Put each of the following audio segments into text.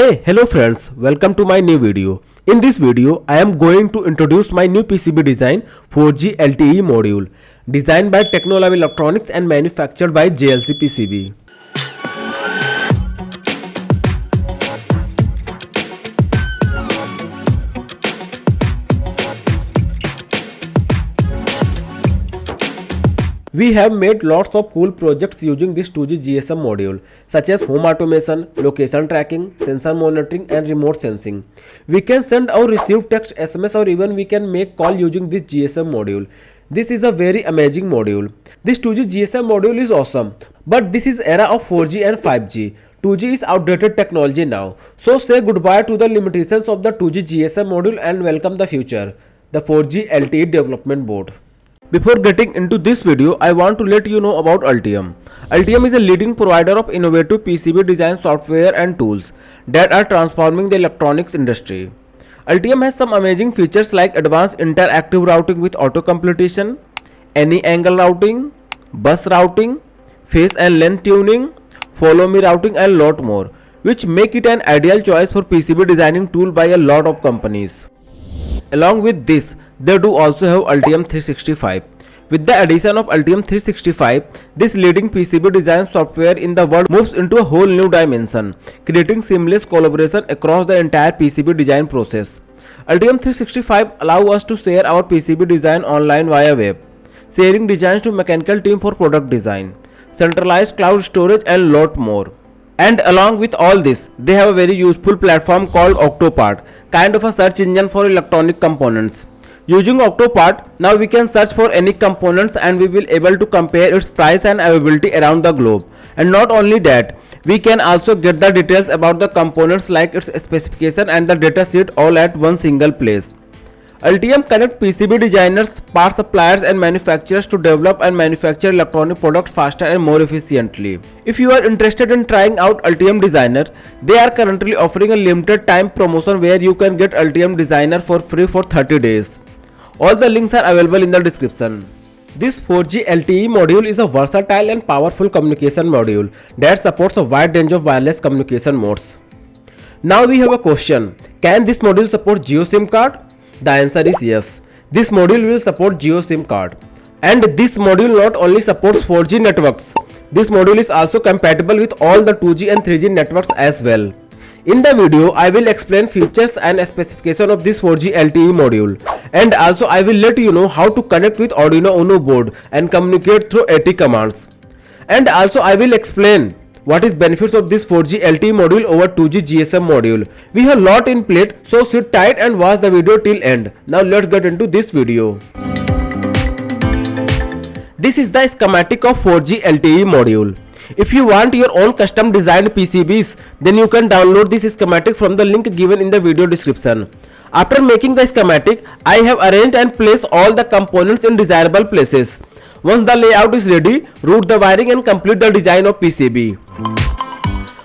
Hello friends, welcome to my new video. In this video, I am going to introduce my new PCB design 4G LTE module designed by Technolab Electronics and manufactured by jlcpcb. We have made lots of cool projects using this 2G GSM module such as home automation, location tracking, sensor monitoring and remote sensing. We can send or receive text, SMS or even we can make call using this GSM module. This is a very amazing module. This 2G GSM module is awesome, but this is era of 4G and 5G. 2G is outdated technology now. So say goodbye to the limitations of the 2G GSM module and welcome the future, the 4G LTE development board. Before getting into this video, I want to let you know about Altium. Altium is a leading provider of innovative PCB design software and tools that are transforming the electronics industry. Altium has some amazing features like advanced interactive routing with auto completion, any angle routing, bus routing, phase and length tuning, follow me routing and lot more, which make it an ideal choice for PCB designing tool by a lot of companies. Along with this, they do also have Altium 365. With the addition of Altium 365, this leading PCB design software in the world moves into a whole new dimension, creating seamless collaboration across the entire PCB design process. Altium 365 allows us to share our PCB design online via web, sharing designs to mechanical team for product design, centralized cloud storage and lot more. And along with all this, they have a very useful platform called Octopart, kind of a search engine for electronic components. Using Octopart, now we can search for any components and we will able to compare its price and availability around the globe. And not only that, we can also get the details about the components like its specification and the data sheet all at one single place. Altium connects PCB designers, part suppliers and manufacturers to develop and manufacture electronic products faster and more efficiently. If you are interested in trying out Altium Designer, they are currently offering a limited time promotion where you can get Altium Designer for free for 30 days. All the links are available in the description. This 4G LTE module is a versatile and powerful communication module that supports a wide range of wireless communication modes. Now we have a question, can this module support Jio SIM card? The answer is yes. This module will support Jio SIM card. And this module not only supports 4G networks, this module is also compatible with all the 2G and 3G networks as well. In the video, I will explain features and specification of this 4G LTE module. And also I will let you know how to connect with Arduino UNO board and communicate through AT commands. And also I will explain what is benefits of this 4G LTE module over 2G GSM module. We have lot in plate, so sit tight and watch the video till end. Now let's get into this video. This is the schematic of 4G LTE module. If you want your own custom designed PCBs, then you can download this schematic from the link given in the video description. After making the schematic, I have arranged and placed all the components in desirable places. Once the layout is ready, route the wiring and complete the design of PCB.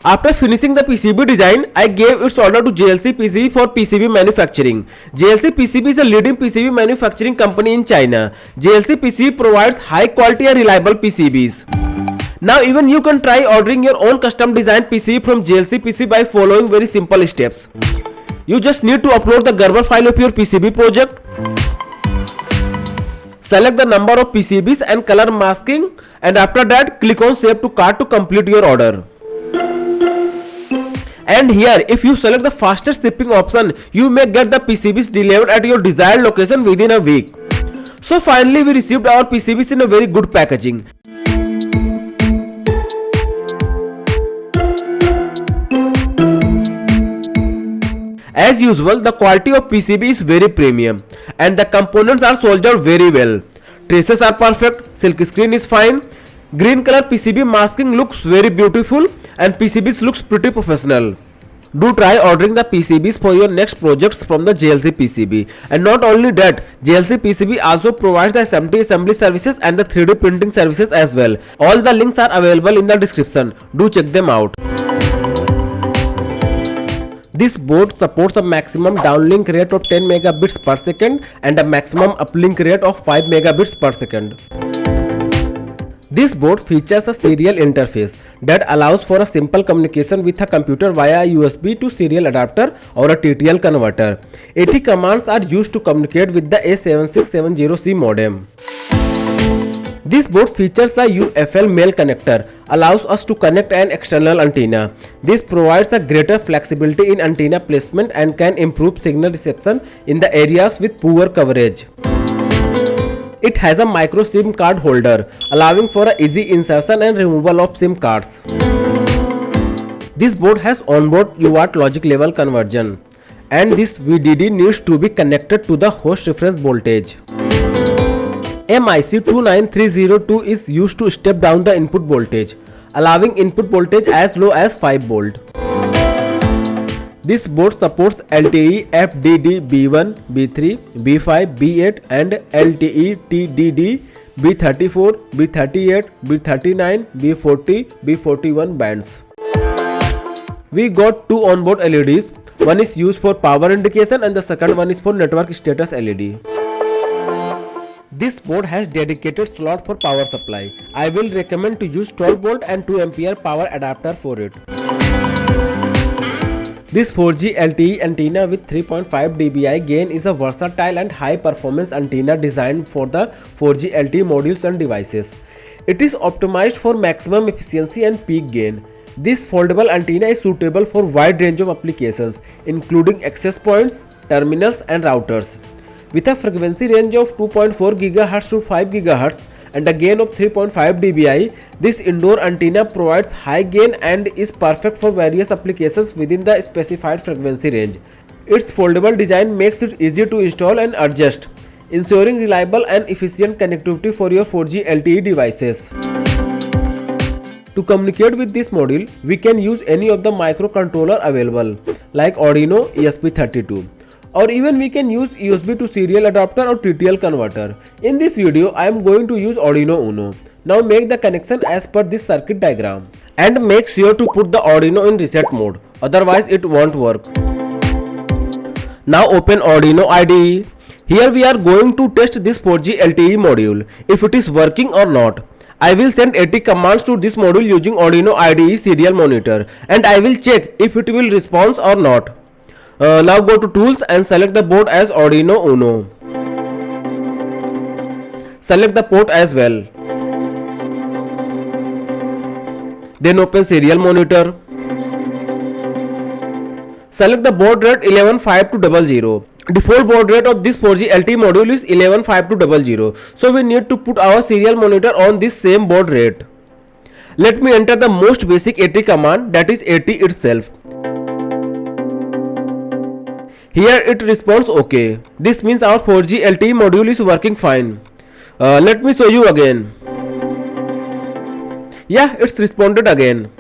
After finishing the PCB design, I gave its order to jlcpcb for PCB manufacturing. jlcpcb is a leading PCB manufacturing company in China. jlcpcb provides high quality and reliable PCBs. Now even you can try ordering your own custom designed PCB from jlcpcb by following very simple steps. You just need to upload the Gimble file of your PCB project. Select the number of PCBs and color masking, and after that click on save to cart to complete your order. And here, if you select the fastest shipping option, you may get the PCBs delivered at your desired location within a week. So finally we received our PCBs in a very good packaging. As usual, the quality of PCB is very premium and the components are soldered very well. Traces are perfect, silk screen is fine, green color PCB masking looks very beautiful and PCBs looks pretty professional. Do try ordering the PCBs for your next projects from the jlcpcb. And not only that, jlcpcb also provides the SMT assembly services and the 3D printing services as well. All the links are available in the description. Do check them out. This board supports a maximum downlink rate of 10 megabits per second and a maximum uplink rate of 5 megabits per second. This board features a serial interface that allows for a simple communication with a computer via a USB to serial adapter or a TTL converter. 80 commands are used to communicate with the A7670C modem. This board features a UFL male connector, allows us to connect an external antenna. This provides a greater flexibility in antenna placement and can improve signal reception in the areas with poor coverage. It has a micro SIM card holder, allowing for a easy insertion and removal of SIM cards. This board has onboard UART logic level conversion, and this VDD needs to be connected to the host reference voltage. MIC 29302 is used to step down the input voltage, allowing input voltage as low as 5 volt. This board supports LTE FDD B1, B3, B5, B8 and LTE TDD B34, B38, B39, B40, B41 bands. We got two onboard LEDs. One is used for power indication and the second one is for network status LED. This board has dedicated slot for power supply. I will recommend to use 12 volt and 2 ampere power adapter for it. This 4G LTE antenna with 3.5 dBi gain is a versatile and high performance antenna designed for the 4G LTE modules and devices. It is optimized for maximum efficiency and peak gain. This foldable antenna is suitable for wide range of applications including access points, terminals and routers. With a frequency range of 2.4 GHz to 5 GHz and a gain of 3.5 dBi, this indoor antenna provides high gain and is perfect for various applications within the specified frequency range. Its foldable design makes it easy to install and adjust, ensuring reliable and efficient connectivity for your 4G LTE devices. To communicate with this module, we can use any of the microcontroller available like Arduino ESP32. Or even we can use USB to serial adapter or TTL converter. In this video, I am going to use Arduino Uno. Now make the connection as per this circuit diagram. And make sure to put the Arduino in reset mode, otherwise it won't work. Now open Arduino IDE. Here we are going to test this 4G LTE module, if it is working or not. I will send 80 commands to this module using Arduino IDE serial monitor and I will check if it will respond or not. Now go to tools and select the board as Arduino Uno. Select the port as well. Then open serial monitor. Select the baud rate 115200. Default baud rate of this 4G LTE module is 115200. So we need to put our serial monitor on this same baud rate. Let me enter the most basic 80 command, that is 80 itself. Here it responds OK. This means our 4G LTE module is working fine. Let me show you again. Yeah, it's responded again.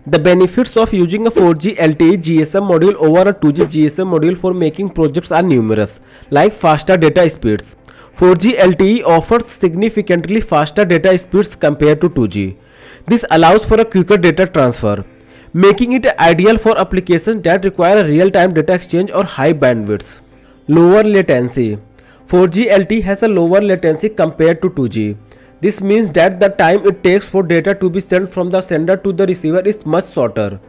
The benefits of using a 4G LTE GSM module over a 2G GSM module for making projects are numerous, like faster data speeds. 4G LTE offers significantly faster data speeds compared to 2G. This allows for a quicker data transfer, making it ideal for applications that require real-time data exchange or high bandwidths. Lower latency. 4G LTE has a lower latency compared to 2G. This means that the time it takes for data to be sent from the sender to the receiver is much shorter.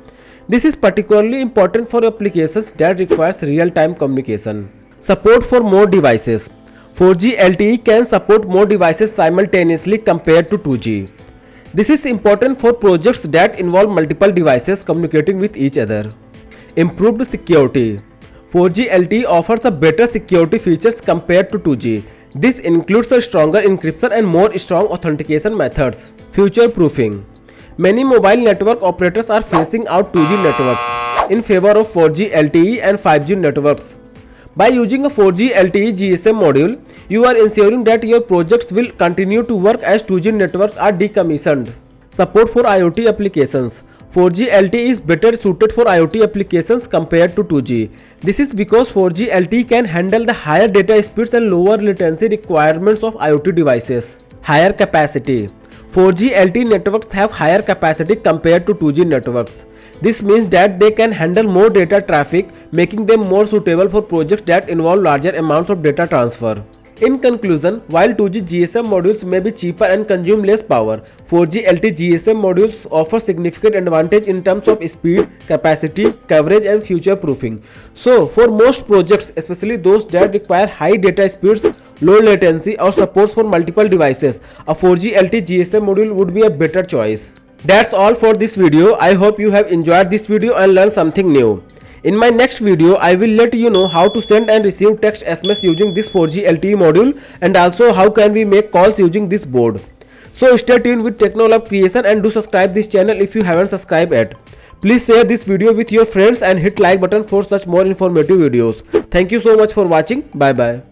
This is particularly important for applications that requires real-time communication. Support for more devices. 4G LTE can support more devices simultaneously compared to 2G. This is important for projects that involve multiple devices communicating with each other. Improved security. 4G LTE offers a better security features compared to 2G. This includes a stronger encryption and more strong authentication methods. Future proofing. Many mobile network operators are phasing out 2G networks in favor of 4G LTE and 5G networks. By using a 4G LTE GSM module, you are ensuring that your projects will continue to work as 2G networks are decommissioned. Support for IoT applications. 4G LTE is better suited for IoT applications compared to 2G. This is because 4G LTE can handle the higher data speeds and lower latency requirements of IoT devices. Higher capacity. 4G LTE networks have higher capacity compared to 2G networks. This means that they can handle more data traffic, making them more suitable for projects that involve larger amounts of data transfer. In conclusion, while 2G GSM modules may be cheaper and consume less power, 4G LTE GSM modules offer significant advantage in terms of speed, capacity, coverage and future proofing. So, for most projects, especially those that require high data speeds, low latency or supports for multiple devices, a 4G LTE GSM module would be a better choice. That's all for this video. I hope you have enjoyed this video and learned something new. In my next video, I will let you know how to send and receive text SMS using this 4G LTE module and also how can we make calls using this board. So stay tuned with technolab creation and do subscribe this channel if you haven't subscribed yet. Please share this video with your friends and hit like button for such more informative videos. Thank you so much for watching. Bye bye.